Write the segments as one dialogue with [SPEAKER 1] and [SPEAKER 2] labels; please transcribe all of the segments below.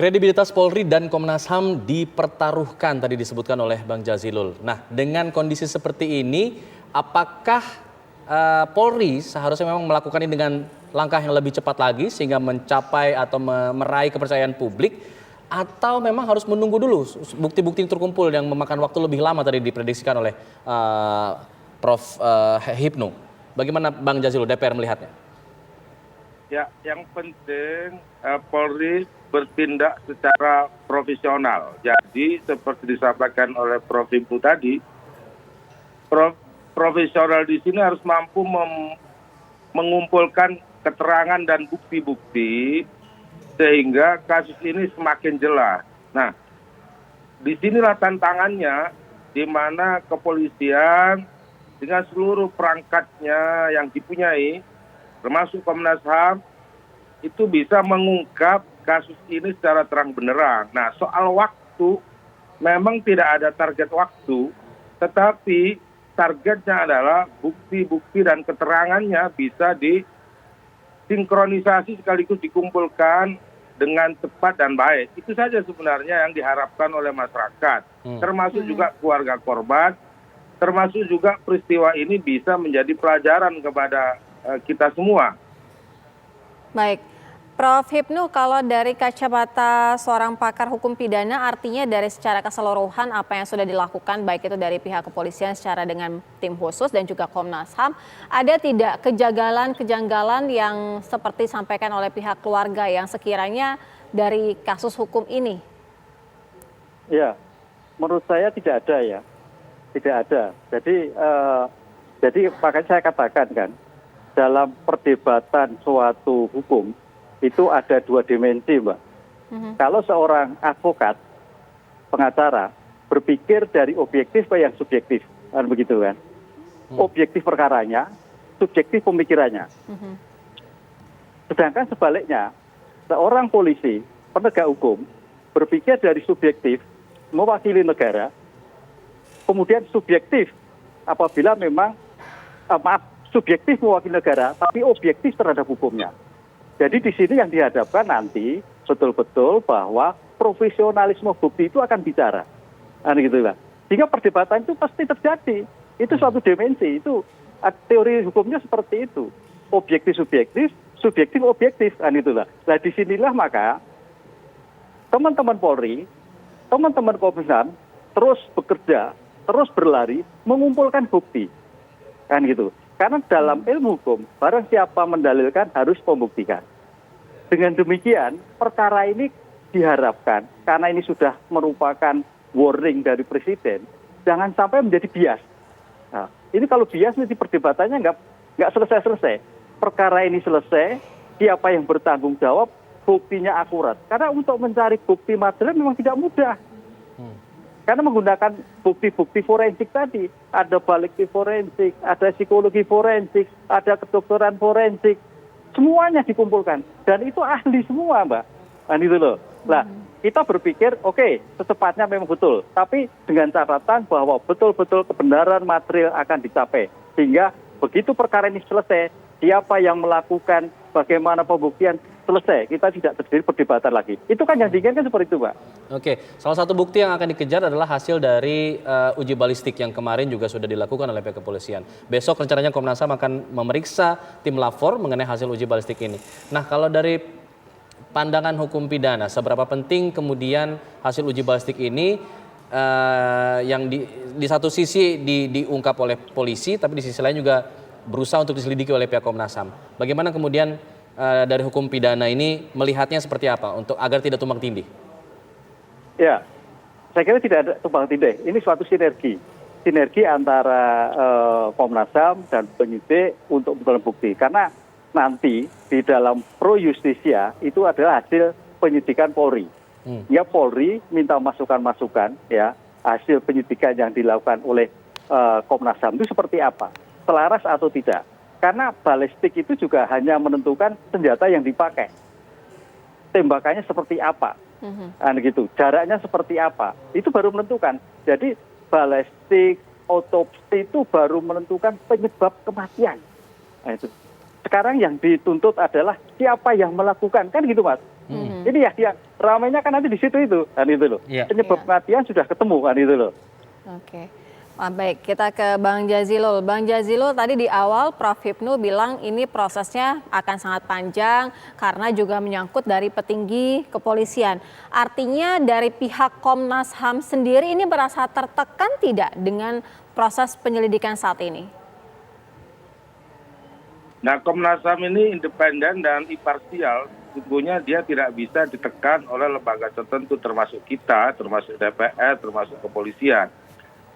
[SPEAKER 1] Kredibilitas Polri dan Komnas HAM dipertaruhkan tadi disebutkan oleh Bang Jazilul. Nah, dengan kondisi seperti ini, apakah Polri seharusnya memang melakukan ini dengan langkah yang lebih cepat lagi sehingga mencapai atau meraih kepercayaan publik, atau memang harus menunggu dulu bukti-bukti terkumpul yang memakan waktu lebih lama tadi diprediksikan oleh Prof. Hipnu. Bagaimana Bang Jazilul, DPR melihatnya?
[SPEAKER 2] Ya, yang penting Polri bertindak secara profesional. Jadi seperti disampaikan oleh Prof. Hipnu tadi, profesional di sini harus mampu mengumpulkan keterangan dan bukti-bukti sehingga kasus ini semakin jelas. Nah, disinilah tantangannya, di mana kepolisian dengan seluruh perangkatnya yang dipunyai, termasuk Komnas HAM, itu bisa mengungkap kasus ini secara terang benderang. Nah, soal waktu, memang tidak ada target waktu, tetapi targetnya adalah bukti-bukti dan keterangannya bisa disinkronisasi sekaligus dikumpulkan dengan cepat dan baik. Itu saja sebenarnya yang diharapkan oleh masyarakat, termasuk juga keluarga korban, termasuk juga peristiwa ini bisa menjadi pelajaran kepada kita semua.
[SPEAKER 3] Baik, Prof. Hipnu, kalau dari kacamata seorang pakar hukum pidana, artinya dari secara keseluruhan apa yang sudah dilakukan, baik itu dari pihak kepolisian secara dengan tim khusus dan juga Komnas HAM, ada tidak kejanggalan yang seperti disampaikan oleh pihak keluarga yang sekiranya dari kasus hukum ini?
[SPEAKER 4] Ya, menurut saya tidak ada ya, tidak ada. Jadi makanya saya katakan kan, dalam perdebatan suatu hukum itu ada dua dimensi, Mbak. Kalau seorang advokat, pengacara, berpikir dari objektif ke yang subjektif, kan begitu kan? Objektif perkaranya, subjektif pemikirannya. Sedangkan sebaliknya, seorang polisi, penegak hukum, berpikir dari subjektif, mewakili negara, kemudian subjektif apabila memang, subjektif mewakili negara, tapi objektif terhadap hukumnya. Jadi di sini yang dihadapkan nanti betul-betul bahwa profesionalisme bukti itu akan bicara, gitu lah. Sehingga perdebatan itu pasti terjadi. Itu suatu dimensi. Itu teori hukumnya seperti itu. Objektif subjektif, subjektif objektif, itulah. Nah disinilah maka teman-teman Polri, teman-teman Komnas HAM terus bekerja, terus berlari mengumpulkan bukti, kan gitu. Karena dalam ilmu hukum, barang siapa mendalilkan harus membuktikan. Dengan demikian, perkara ini diharapkan, karena ini sudah merupakan warning dari Presiden, jangan sampai menjadi bias. Nah, ini kalau bias, nanti perdebatannya nggak selesai-selesai. Perkara ini selesai, siapa yang bertanggung jawab, buktinya akurat. Karena untuk mencari bukti material memang tidak mudah. Karena menggunakan bukti-bukti forensik tadi, ada balekti forensik, ada psikologi forensik, ada kedokteran forensik, semuanya dikumpulkan. Dan itu ahli semua, Mbak. Itu loh. Nah, kita berpikir, oke, secepatnya memang betul. Tapi dengan catatan bahwa betul-betul kebenaran material akan dicapai. Sehingga begitu perkara ini selesai, siapa yang melakukan, bagaimana pembuktian, selesai, kita tidak terjadi perdebatan lagi. Itu kan yang diinginkan seperti itu, Pak.
[SPEAKER 1] Oke, salah satu bukti yang akan dikejar adalah hasil dari uji balistik yang kemarin juga sudah dilakukan oleh pihak kepolisian. Besok rencananya Komnas HAM akan memeriksa tim lapor mengenai hasil uji balistik ini. Nah, kalau dari pandangan hukum pidana, seberapa penting kemudian hasil uji balistik ini yang di satu sisi diungkap oleh polisi, tapi di sisi lain juga berusaha untuk diselidiki oleh pihak Komnas HAM. Bagaimana kemudian dari hukum pidana ini melihatnya seperti apa untuk agar tidak tumpang tindih?
[SPEAKER 4] Ya, saya kira tidak ada tumpang tindih. Ini suatu sinergi antara Komnas HAM dan penyidik untuk memperoleh bukti. Karena nanti di dalam pro justisia itu adalah hasil penyidikan Polri. Ya, Polri minta masukan-masukan, ya, hasil penyidikan yang dilakukan oleh Komnas HAM itu seperti apa, selaras atau tidak. Karena balistik itu juga hanya menentukan senjata yang dipakai, tembakannya seperti apa, gitu, jaraknya seperti apa, itu baru menentukan. Jadi balistik, otopsi itu baru menentukan penyebab kematian. Nah, itu. Sekarang yang dituntut adalah siapa yang melakukan, kan gitu, Mas. Ini ya ramainya kan nanti di situ itu, kan itu loh.
[SPEAKER 1] Iya.
[SPEAKER 4] Penyebab
[SPEAKER 3] Iya.
[SPEAKER 4] kematian sudah ketemu, kan itu loh.
[SPEAKER 3] Oke. Baik, kita ke Bang Jazilul. Bang Jazilul, tadi di awal Prof. Hipnu bilang ini prosesnya akan sangat panjang karena juga menyangkut dari petinggi kepolisian. Artinya dari pihak Komnas HAM sendiri ini merasa tertekan tidak dengan proses penyelidikan saat ini?
[SPEAKER 2] Nah, Komnas HAM ini independen dan imparsial. Sesungguhnya dia tidak bisa ditekan oleh lembaga tertentu, termasuk kita, termasuk DPR, termasuk kepolisian.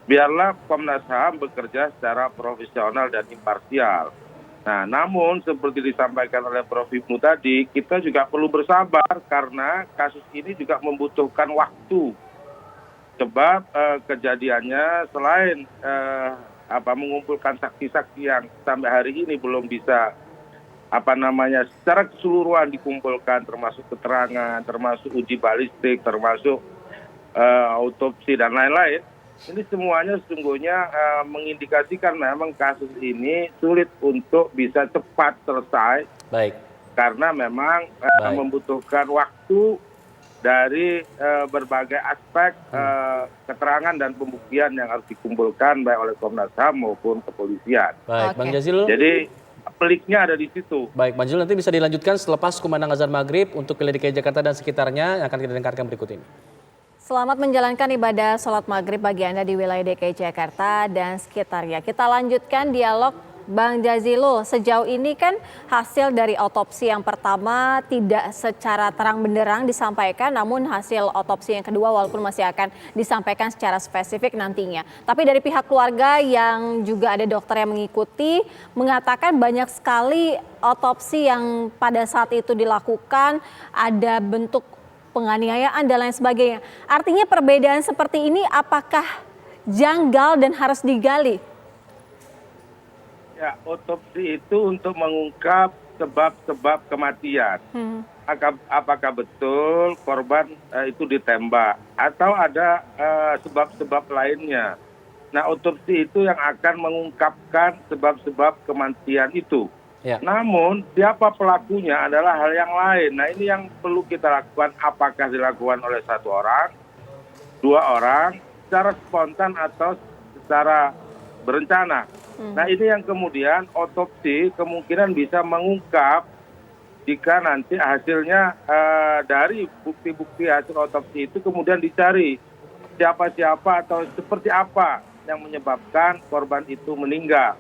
[SPEAKER 2] Biarlah Komnas HAM bekerja secara profesional dan imparsial. Nah, namun seperti disampaikan oleh Prof. Hipnu tadi, kita juga perlu bersabar karena kasus ini juga membutuhkan waktu. Sebab kejadiannya selain mengumpulkan saksi-saksi yang sampai hari ini belum bisa secara keseluruhan dikumpulkan, termasuk keterangan, termasuk uji balistik, termasuk autopsi dan lain-lain. Ini semuanya sesungguhnya mengindikasikan memang kasus ini sulit untuk bisa cepat selesai.
[SPEAKER 1] Baik.
[SPEAKER 2] Karena memang membutuhkan waktu dari berbagai aspek keterangan dan pembuktian yang harus dikumpulkan baik oleh Komnas HAM maupun kepolisian.
[SPEAKER 1] Baik, Bang
[SPEAKER 3] Oke.
[SPEAKER 1] Jazilul.
[SPEAKER 2] Jadi peliknya ada di situ.
[SPEAKER 1] Baik, Bang Jazilul, nanti bisa dilanjutkan selepas kumandang azan maghrib untuk wilayah DKI Jakarta dan sekitarnya yang akan kita dengarkan berikut ini.
[SPEAKER 3] Selamat menjalankan ibadah sholat maghrib bagi Anda di wilayah DKI Jakarta dan sekitarnya. Kita lanjutkan dialog Bang Jazilul. Sejauh ini kan hasil dari otopsi yang pertama tidak secara terang benderang disampaikan, namun hasil otopsi yang kedua walaupun masih akan disampaikan secara spesifik nantinya. Tapi dari pihak keluarga yang juga ada dokter yang mengikuti mengatakan banyak sekali otopsi yang pada saat itu dilakukan ada bentuk penganiayaan dan lain sebagainya. Artinya perbedaan seperti ini apakah janggal dan harus digali?
[SPEAKER 2] Ya, otopsi itu untuk mengungkap sebab-sebab kematian. Apakah betul korban itu ditembak atau ada sebab-sebab lainnya. Nah, otopsi itu yang akan mengungkapkan sebab-sebab kematian itu.
[SPEAKER 1] Ya.
[SPEAKER 2] Namun, siapa pelakunya adalah hal yang lain. Nah, ini yang perlu kita lakukan. Apakah dilakukan oleh satu orang, dua orang, secara spontan atau secara berencana. Nah, ini yang kemudian otopsi kemungkinan bisa mengungkap jika nanti hasilnya dari bukti-bukti hasil otopsi itu kemudian dicari siapa-siapa atau seperti apa yang menyebabkan korban itu meninggal.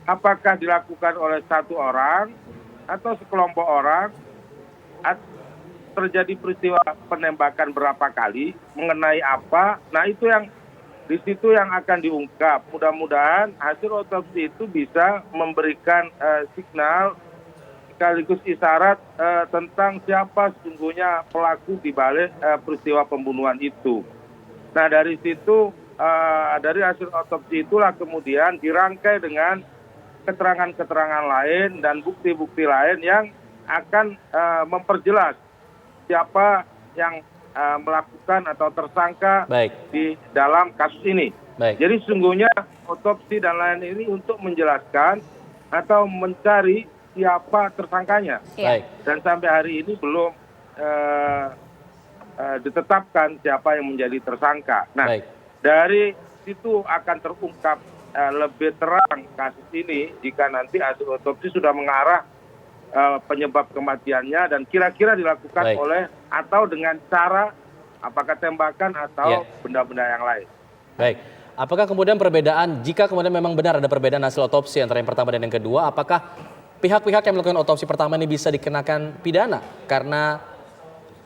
[SPEAKER 2] Apakah dilakukan oleh satu orang atau sekelompok orang, terjadi peristiwa penembakan berapa kali, mengenai apa, nah itu yang di situ yang akan diungkap. Mudah-mudahan hasil otopsi itu bisa memberikan signal sekaligus isyarat tentang siapa sesungguhnya pelaku di balik peristiwa pembunuhan itu. Nah, dari situ, dari hasil otopsi itulah kemudian dirangkai dengan keterangan-keterangan lain dan bukti-bukti lain yang akan memperjelas siapa yang melakukan atau tersangka di dalam kasus ini. Jadi sesungguhnya otopsi dan lain ini untuk menjelaskan atau mencari siapa tersangkanya. Dan sampai hari ini belum ditetapkan siapa yang menjadi tersangka. Nah, dari situ akan terungkap lebih terang kasus ini jika nanti hasil otopsi sudah mengarah penyebab kematiannya dan kira-kira dilakukan oleh atau dengan cara apakah tembakan atau benda-benda yang lain.
[SPEAKER 1] Baik, apakah kemudian perbedaan jika kemudian memang benar ada perbedaan hasil otopsi antara yang pertama dan yang kedua, apakah pihak-pihak yang melakukan otopsi pertama ini bisa dikenakan pidana karena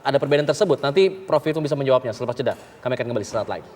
[SPEAKER 1] ada perbedaan tersebut? Nanti Prof. Hipnu bisa menjawabnya selepas jeda. Kami akan kembali sesaat lagi.